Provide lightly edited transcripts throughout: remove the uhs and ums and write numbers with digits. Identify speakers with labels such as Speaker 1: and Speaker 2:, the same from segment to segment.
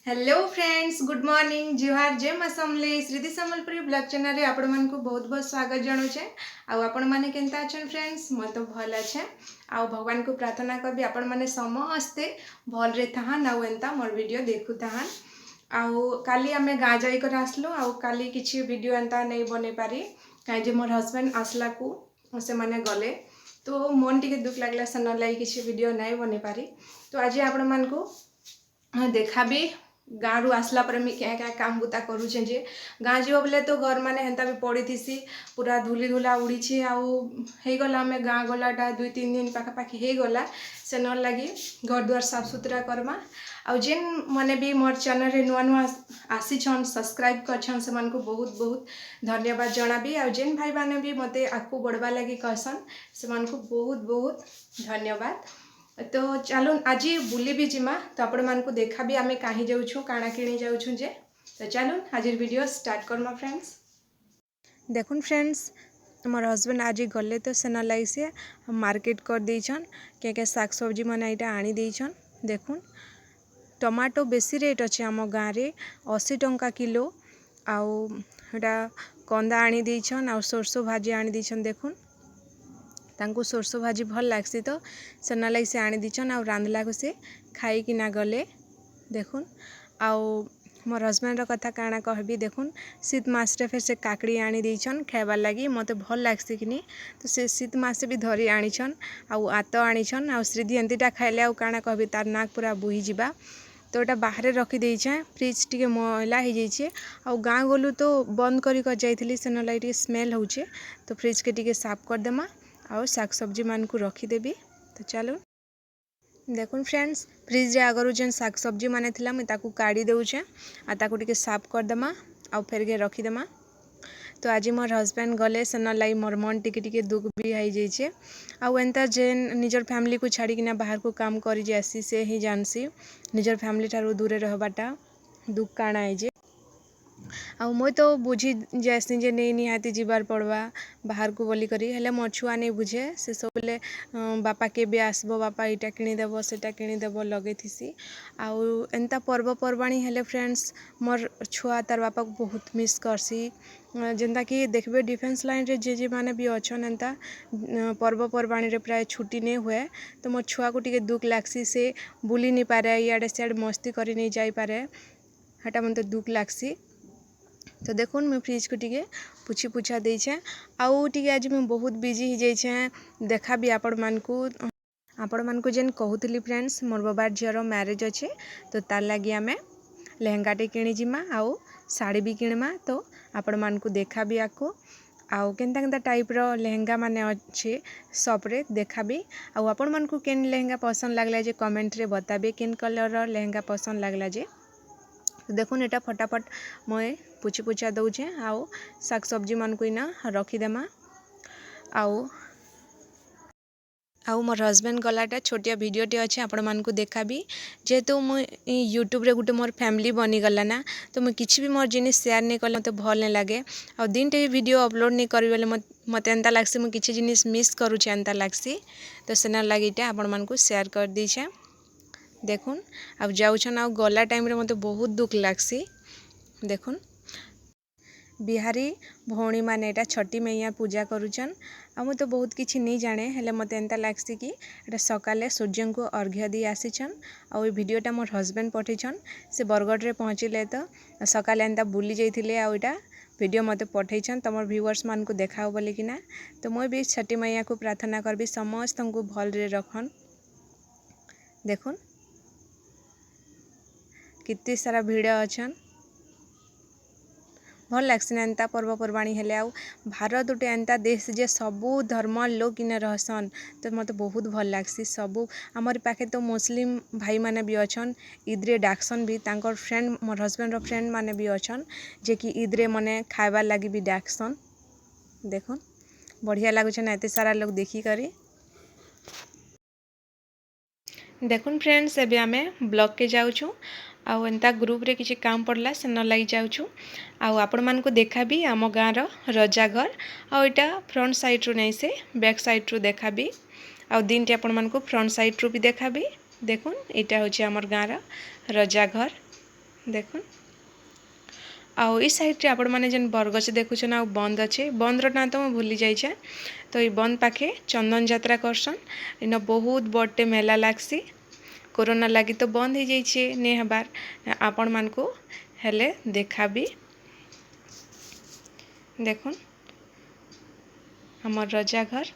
Speaker 1: Hello friends, good morning, जुहार, जय मां समलेई। Sridevi Sambalpuri blog channel रे आपण मन को बहुत बहुत स्वागत जणुचे। आपण माने केनता अछन फ्रेंड्स? मैं तो भल अच्छे। आ भगवान को प्रार्थना करबी आपण माने समस्ते भल रे थाहन आ एंता मोर वीडियो देखु थाहन। आउ काली आमे गाँ जाई कर आसलो। आउ काली किछि वीडियो एंता नहीं बने पारी काहे जे मोर हस्बैंड आसला को से माने गले, तो मन टिके दुख लागला से न लाई किछि वीडियो नहीं बने पारी। तो आज आपण मन को देखाबी गाँव रु आसला पर मुझे क्या क्या काम बुता करुचे जे गाँ जीव बोले तो घर माने हेन्ता भी पड़ी थी पूरा धूली धूला उड़ी आगला आम गाँ गलाटा 2-3 दिन पाखापाखि हो गला से न लगी घर द्वार साफ सुथरा करमा। आउ जेन मैंने भी मोर चैनल रे नुआ नुआ आसीछन सब्सक्राइब करछन से मन को बहुत बहुत धन्यवाद जनाबी। आउ जेन भाई माने भी मते आगू बढ़वा लगी कहसन से मन को बहुत बहुत धन्यवाद। तो चलो आज बुली भी जिमा, तो आपण मान को देखा भी आमे कहीं जाऊँ काଣା किणी जाऊँ जे। तो चलो आज वीडियो स्टार्ट करमा फ्रेंड्स। देखुन फ्रेंड्स, मोर हस्बैंड आज गले तो सेना लाई से मार्केट कर देछन क्या क्या साग सब्जी मैंने यहाँ आनी देछन। देखुन टमाटो बेसी रेट अच्छे आम गाँव में 80 टंका किलो। आउ कंदा आनी देछन आउ सरसों भाजी आनी देछन। देखुन तांको सरसों भाजी भल लागसी तो सेना लगी से आनी दीछन आउ रांधला को से खाई कि ना गले। देखुन आउ मोर हस्बैंड कथा काଣା कहबी। देखुन शीत मास रे फिर से काकड़ी आनी देछन खाइबार लगी मते भल लागसी कि नहीं, तो से शीत मास भी धरी आनीछन आउ आत आनीछन। आउ श्रीधी एंतीटा खाइले आउ काଣା कहबी तार नाक पूरा बोही जिबा। तो एटा बाहर रखी देछे, फ्रिज टिके मैला हो जाइए। आउ गाँ गलु तो बंद करी कर जाइथिली सेना लगी टिके स्मेल होचे, तो फ्रिज के टिके साफ कर देमा और साग सब्जी मान को रखीदेवी। तो चलो देखुन फ्रेंड्स, फ्रिज रे आगरू जेन साग सब्जी माने थिला मुई ताकू काढ़ी देउछे आ ताकू टिके साफ कर देमा आ फेर के रखीदेमा। तो आज मोर हस्बैंड गले सेना लाई मोर मन टिके टिके दुख भी आई जाइए। आउ एंता जेन निजर फैमिली को छाड़ी किना बाहर को काम करी जासी से ही जानसी निजर फैमिली ठारू दूरे रहबाटा दुख काଣା आई जे। आउ मुई तो बुझी जासी जे नहीं निहाती जीवार पड़वा बाहर को बोली करी, हेले मोर छुआ नहीं बुझे से सब बोले बापा केबे आसबो, बापा इटा किणीदेव सेटा किणीदेव लगे थीसी। आउ एंता पर्वपर्वाणी हेले फ्रेंड्स मोर छुआ तार बापा को बहुत मिस करसी। जेनता कि देखबे डिफेंस लाइन रे जे माने भी अच्छन एंता पर्वपर्वाणी रे प्राय छुट्टी नहीं हुए, तो मोर छुआ को टिके दुख लागसी से बुली नहीं पारे इयाड़े सियाड़े मस्ती करी नहीं जाई पारे, हेटा मते दुख लागसी। तो देखुन मैं फ्रिज को टिके पुछी पुछा देछे आउ टिके आज मैं बहुत बिजी हो जाइए। देखा भी आपण मान को जेन कहूली फ्रेंड्स मोर बाबार झीर मैरिज अच्छे, तो तार लगी आमे लेहेंगाटे किणी जिमा आउ साड़ी भी किणमा। तो आपण मान को देखा भी आको आउ केनता केनता टाइप रो लेहेंगा माने अच्छे सपरे देखा भी। आउ आपण मान को केन लेहेंगा पसंद लागला जे कमेंट रे बताबे केन कलर रो लेहेंगा पसंद लागला जे। तो देखुन एटा फटाफट मैं पुछी पुछा दौचे आउ साग सब्जी मान को इना रखीदेमा। आउ मोर हस्बैंड गलाटा छोटिया वीडियोटे अच्छे आपण मान को देखाबी। जेहेतु मुझे यूट्यूब रे गुटे मोर फैमिली बनीगला ना, तो मुझे किसी भी मोर जिनिस शेयर नहीं कले मत भल नहीं लगे। आ दिन टे वीडियो अपलोड नहीं करी बोले मत एंता लागसी मुझे किसी जिनिस मिस करुचे एंता लागसी। तो सेना लगी आपण मान को शेयर कर दीछे। देखुन अब जाऊन आउ गला टाइम रे मते बहुत दुख लागसी। देखुन बिहारी भौणी माने एटा छठी मैया पूजा करुचन। आ मु तो बहुत किछि नहीं जाने, हेले मते एंता लागसी कि एटा सकाले सूर्य को अर्घ्य दी आसीछन। आ ए वीडियोटा मोर हस्बैंड पठेछन, से बरगढ़ रे पहुँचिले तो सकाले एंता बुली जाइथिले आ एटा वीडियो मते पठेछन तमर व्यूअर्स मान को देखाओ बोली कि ना। तो मुई भी छठी मैया को प्रार्थना करबी समस्त को भल रे रखन। देखुन कितनी सारा भिड़ अच्छन, भल लागसी ना एंता पर्वपर्वाणी हेले। आउ भारत गोटे एंता देश जे सबू धर्म लोग इन रहसन, तो मत बहुत भल लागसी। सबू आमर पाखे तो मुस्लिम भाई माने भी अच्छन, ईद रे डाकसन भी तांकर फ्रेंड मोर हस्बैंड रो फ्रेंड माने भी अच्छन जे कि ईद रे मने खाइबार लगी भी डाकसन। देखुन बढ़िया लागुछ ना एते सारा लोग देखी करी। देखुन फ्रेंड्स एबे आमे ब्लॉग के जाऊँ आउ एंता ग्रुप रे किसी काम पड़ला से न लगी जाऊँ। आउ आपण मान को देखा भी आम गाँव रजा घर आउ एटा फ्रंट साइड रू नहीं से बैक साइड रू देखा भी। आउ दिन टे आपण मान को फ्रंट साइड रू भी देखा भी। देखुन एटा होची आमर गाँव रजा घर। देखुन आउ ई साइड रे आपण माने जेन बरगछ देखुछन आ बंद अच्छे बंदर ना तो मैं भूली जाइछे। तो ये बंद पाखे चंदन यात्रा करसन इन बहुत बड़टे मेला लागसी। कोरोना लगी तो बंद हो जाइए नहीं हबार आपण मान को हेले देखा भी देखुन हमर रजा घर।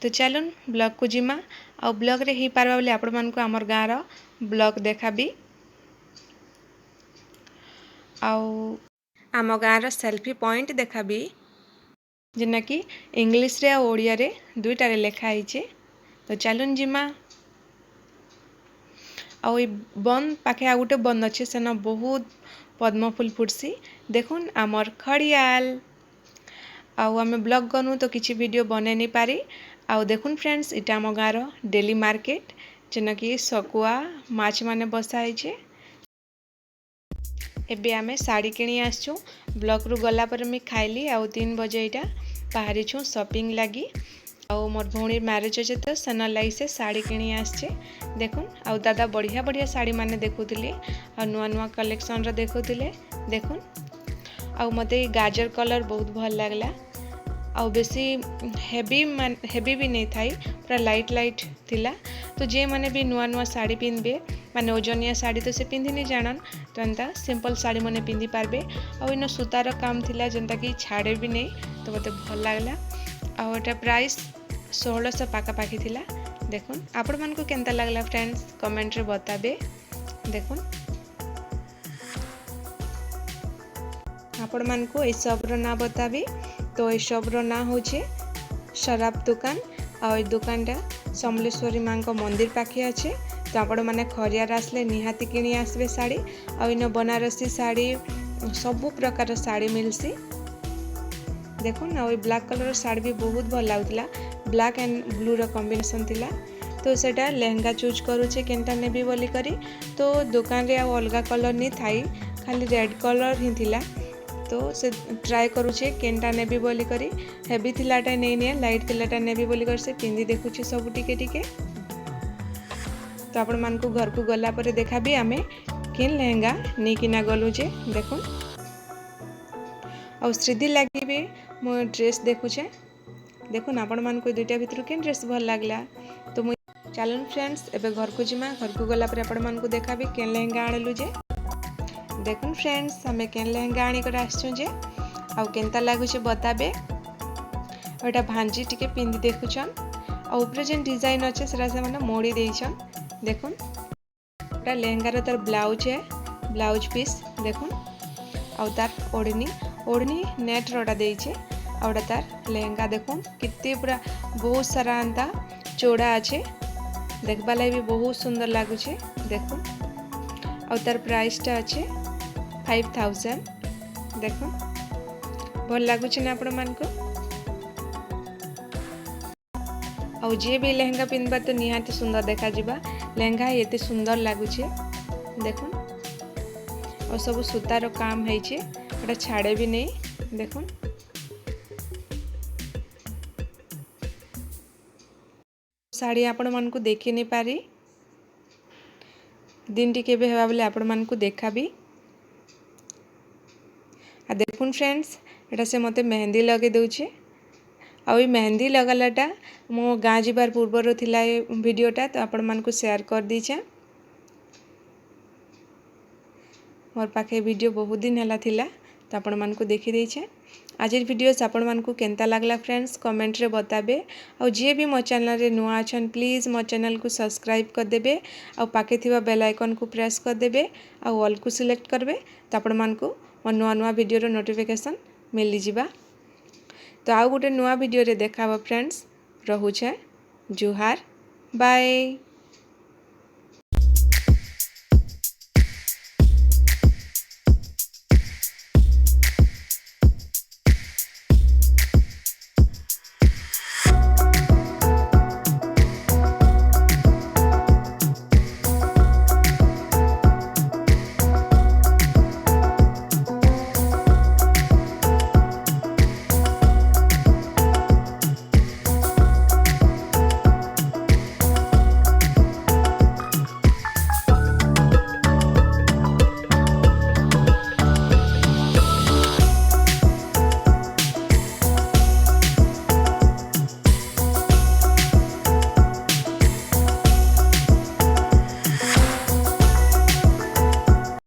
Speaker 1: तो चलन ब्लॉग को जिमा आ ब्लॉग रे ही पारबा बोले आपण मान को हमर गाँव रो ब्लॉग देखा भी आउ आम गाँव सेल्फी पॉइंट देखा भी जेना कि इंग्लिश रे आ ओडिया रे दुईटा लिखाई। तो चलुन जिमा आउ बंद पाखे आ गोटे बंद अच्छे सेन बहुत पद्म फूल फुटसी। देखुन आमर खड़ियाल आउ आमे ब्लॉग गनु तो किसी वीडियो बने नहीं पारी। आउ देखुन फ्रेंड्स इटा आम गाँव डेली मार्केट जेना कि सकुआ माछ माने बसा है। एबे आमे साड़ी किणी आसचु ब्लॉक रु गला पर मैं खाइली आउ 3 बजे इटा बाहरी छु शॉपिंग लगी। आउ मोर भौणी मैरिज अच्छे तो सेन लगी से साड़ी किणी आसचे। देखुन आउ दादा बढ़िया बढ़िया साड़ी माने देखुतिले आ नुआ नुआ कलेक्शन रा देखुतिले। देखुन आउ मते गाजर कलर बहुत भल लागला आउ बेसी हेवी भी नहीं थाई पूरा लाइट लाइट थिला। तो जे माने भी नुआ नुआ साड़ी पिंधबे माने ओजनिया साड़ी तो से पिंधि नहीं जानन तो एंता सिंपल साड़ी माने पिंधि पारबे। आउ इन सूतार काम थिला जेंता कि छाड़े भी नहीं तो मते भल लागला। आउ एटा प्राइस 1600 पाखापाखी थिला। देखुन आपण मान को केंता लागला फ्रेंड्स कमेंट रे बताबे। देखुन आपण मान को ए सब रो ना बताबी। तो ए सब रो ना होचे शराब दुकान आ ए दुकानटा समलेश्वरी माँ को मंदिर पाखे अच्छे। तो आपण माने खरियार आसले निहाती किणी आसबे साड़ी आ इन बनारसी साड़ी सबु प्रकार साड़ी मिलसी। देखुन आ ब्लैक कलर साड़ी भी बहुत भल लागुला ब्लैक एंड ब्लू रो कॉम्बिनेशन थिला। तो सेटा लहंगा चूज करूचे केनटा नेबी बोली करी। तो दुकान रे आ अलगा कलर नहीं थाई खाली रेड कलर ही थिला। तो से ट्राए करूचे केनटा नेबी बोली करी हेवी थिलाटा नहीं निया लाइट थिलाटा नेबी बोली कर से पिंदी देखुचे सब टिके टिके। तो आपण मान को घर को गला पर देखा भी आमे केन लहंगा नहीं किना गलु जे। देखुन आ श्रीदी लगी भी मो ड्रेस देखुचे। देखुन आपण मान को दुईटा भितर केन ड्रेस भल लागला। तो मु चलन फ्रेंड्स एबे घर को जिमा घर को गला पर आपण मान को देखा भी केन लहंगा आनलु जे। देखुन फ्रेंड्स हमें केन लहंगा आनी कर आछू जे आउ केनता लागुचे बताबे। ओटा भांजी टिके पिंदी देखुछन आ ऊपर जेन डिजाइन अच्छे सेरा से माने मोड़ी देइछन। देखुन ओटा लहंगा रो तार ब्लाउज है ब्लाउज पीस देखुन आउ तार ओढ़नी नेट रोटा देइछे आ ओटा तार लहंगा देखुन कित्ते पूरा बहुत सारा अंता चौड़ा अच्छे देखबा लागि भी बहुत सुंदर लागुचे। देखुन आउ तार प्राइस टा अच्छे 5000। देखुन भल लागुचे ना आपण मान को आउ जे भी लहंगा पिंधबा तो निहाती सुंदर देखा जिबा लहंगा एते सुंदर लागुचे। देखुन और सब सूतार काम है छाड़े भी नहीं। देखुन साड़ी आपण मान को देखी नहीं पारी दिन टी केबे हेबा बोले आपण मान को देखा भी। आ देखुन फ्रेंड्स एटा से मते मेहंदी लगे दउचे आ मेहंदी लगालाटा मो गाँ जीवार पूर्वर थिला वीडियोटा तो आपण मान को शेयर कर दीचे। मोर पाखे वीडियो बहुत दिन हला थिला तो आपण मान को देखी देइछे। आज वीडियोस आपण मान को केनता लागला फ्रेंड्स कमेंट रे बताबे। आ जे भी मो चैनल रे नुआ अछन प्लीज मो चैनल को सब्सक्राइब कर देबे आ पाखे थिबा बेल आइकन को प्रेस कर देबे आ ऑल को सिलेक्ट करबे तो आपण मान को मो नुआ नुआ वीडियो रो नोटिफिकेशन मिली जिबा। तो आउ गोटे नुआ वीडियो रे देखाबो फ्रेंड्स रहुछे जुहार बाय।